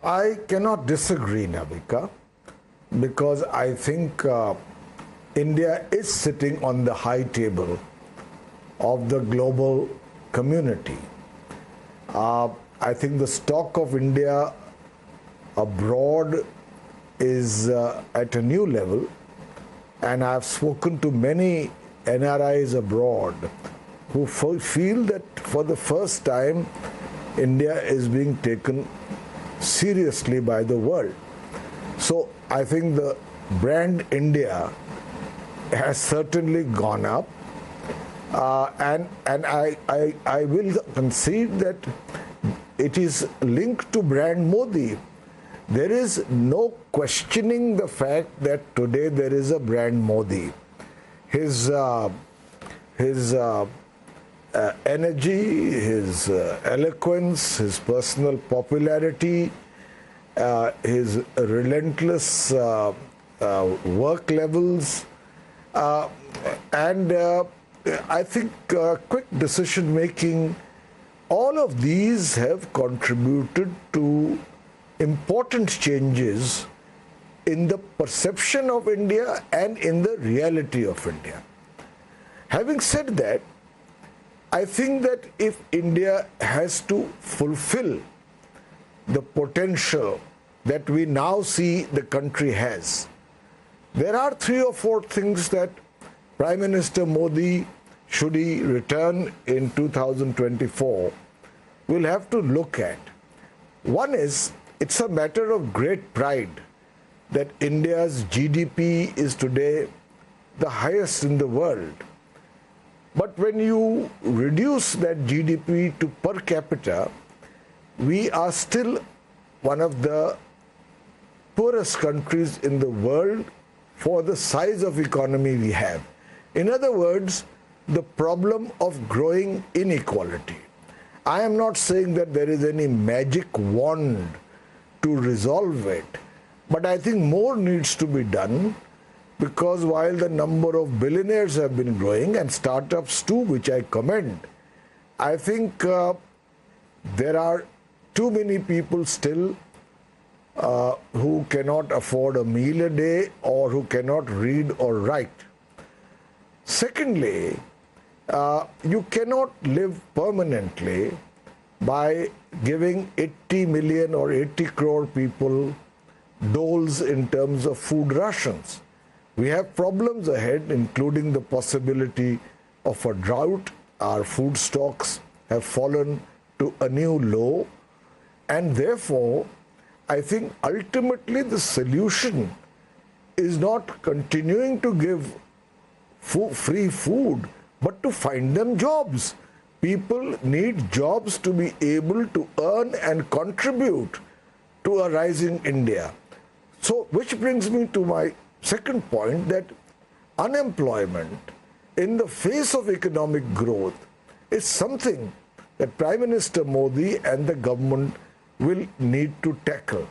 I cannot disagree, Navika, because I think India is sitting on the high table of the global community. I think the stock of India abroad is at a new level, and I've spoken to many NRIs abroad who feel that for the first time India is being taken seriously by the world. So I think the brand India has certainly gone up, and I will concede that it is linked to brand Modi. There is no questioning the fact that today there is a brand Modi. His energy, his eloquence, his personal popularity, his relentless work levels, and I think quick decision making, all of these have contributed to important changes in the perception of India and in the reality of India. Having said that, I think that if India has to fulfill the potential that we now see the country has, there are 3 or 4 things that Prime Minister Modi, should he return in 2024, will have to look at. One is, it's a matter of great pride that India's GDP is today the highest in the world. But when you reduce that GDP to per capita, we are still one of the poorest countries in the world for the size of economy we have. In other words, the problem of growing inequality. I am not saying that there is any magic wand to resolve it, but I think more needs to be done, because while the number of billionaires have been growing, and startups too, which I commend, I think there are too many people still who cannot afford a meal a day or who cannot read or write. Secondly, you cannot live permanently by giving 80 million or 80 crore people doles in terms of food rations. We have problems ahead, including the possibility of a drought. Our food stocks have fallen to a new low, and therefore I think ultimately the solution is not continuing to give free food, but to find them jobs. People need jobs to be able to earn and contribute to a rising India. So, which brings me to my second point, that unemployment in the face of economic growth is something that Prime Minister Modi and the government will need to tackle.